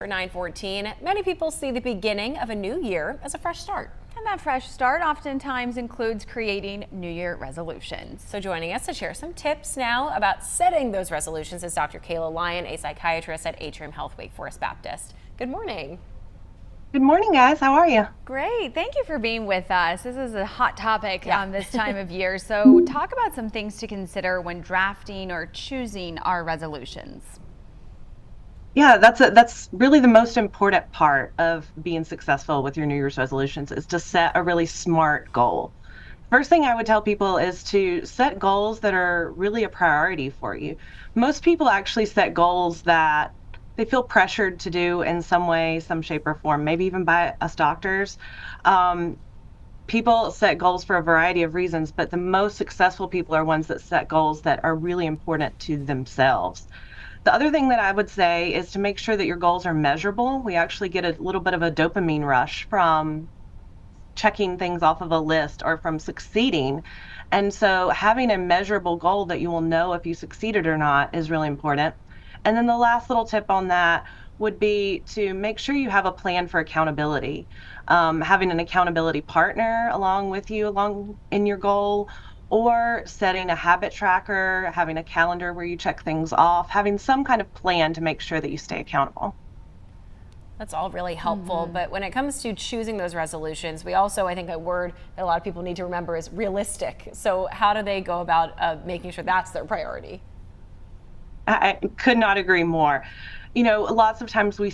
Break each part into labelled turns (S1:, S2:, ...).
S1: For 9:14, many people see the beginning of a new year as a fresh start.
S2: And that fresh start oftentimes includes creating New Year resolutions.
S1: So joining us to share some tips now about setting those resolutions is Dr. Kayla Lyon, a psychiatrist at Atrium Health Wake Forest Baptist. Good morning.
S3: Good morning, guys. How are you?
S2: Great. Thank you for being with us. This is a hot topic this time of year. So talk about some things to consider when drafting or choosing our resolutions.
S3: Yeah, that's really the most important part of being successful with your New Year's resolutions is to set a really smart goal. First thing I would tell people is to set goals that are really a priority for you. Most people actually set goals that they feel pressured to do in some way, some shape or form, maybe even by us doctors. People set goals for a variety of reasons, but the most successful people are ones that set goals that are really important to themselves. The other thing that I would say is to make sure that your goals are measurable. We actually get a little bit of a dopamine rush from checking things off of a list or from succeeding. And so having a measurable goal that you will know if you succeeded or not is really important. And then the last little tip on that would be to make sure you have a plan for accountability. Having an accountability partner along with you along in your goal, or setting a habit tracker, having a calendar where you check things off, having some kind of plan to make sure that you stay accountable.
S1: That's all really helpful. But when it comes to choosing those resolutions, we also, I think a word that a lot of people need to remember is realistic. So how do they go about making sure that's their priority?
S3: I could not agree more. You know, lots of times we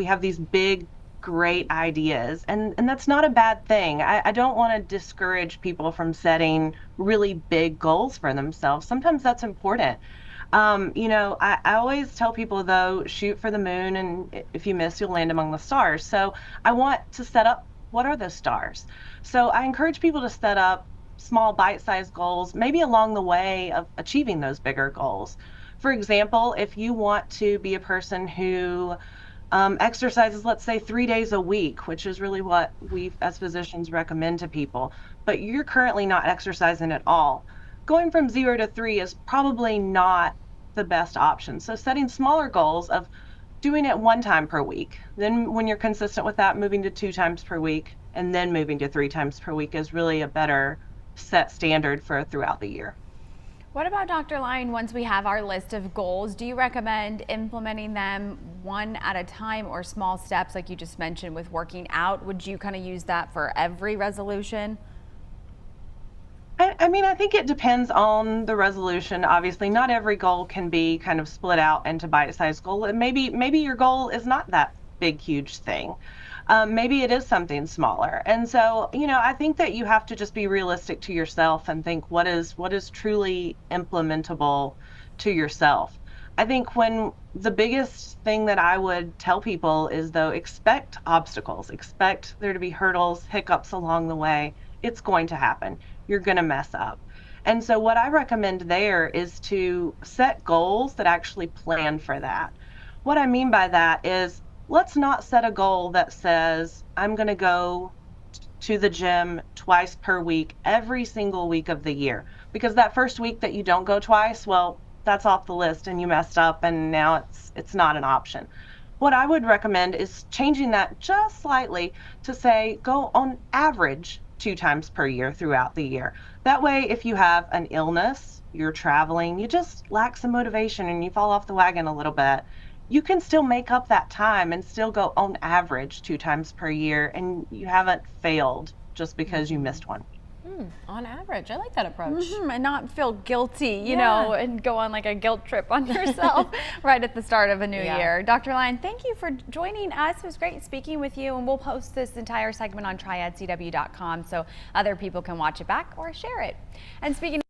S3: have these big, great ideas, and that's not a bad thing. I don't want to discourage people from setting really big goals for themselves. Sometimes that's important. I always tell people, though, shoot for the moon, and if you miss, you'll land among the stars. So I want to set up, what are those stars? So I encourage people to set up small bite-sized goals, maybe along the way of achieving those bigger goals. For example, if you want to be a person who exercises, let's say 3 days a week, which is really what we as physicians recommend to people, but you're currently not exercising at all. Going from 0 to 3 is probably not the best option. So setting smaller goals of doing it 1 time per week, then when you're consistent with that, moving to 2 times per week, and then moving to 3 times per week is really a better set standard for throughout the year.
S2: What about Dr. Lyon, once we have our list of goals, do you recommend implementing them one at a time or small steps like you just mentioned with working out? Would you kind of use that for every resolution?
S3: I mean, I think it depends on the resolution. Obviously, not every goal can be kind of split out into bite-sized goals. Maybe your goal is not that big, huge thing. Maybe it is something smaller. And so, I think that you have to just be realistic to yourself and think what is truly implementable to yourself. I think when the biggest thing that I would tell people is, though, expect obstacles, expect there to be hurdles, hiccups along the way. It's going to happen. You're going to mess up. And so what I recommend there is to set goals that actually plan for that. What I mean by that is, let's not set a goal that says, I'm going to go to the gym twice per week, every single week of the year. Because that first week that you don't go twice, well, that's off the list and you messed up and now it's not an option. What I would recommend is changing that just slightly to say, go on average 2 times per year throughout the year. That way, if you have an illness, you're traveling, you just lack some motivation and you fall off the wagon a little bit, you can still make up that time and still go on average 2 times per year, and you haven't failed just because you missed one.
S1: On average, I like that approach.
S2: And not feel guilty, you know, and go on like a guilt trip on yourself right at the start of a new year. Dr. Lyon, thank you for joining us. It was great speaking with you, and we'll post this entire segment on triadcw.com so other people can watch it back or share it. And speaking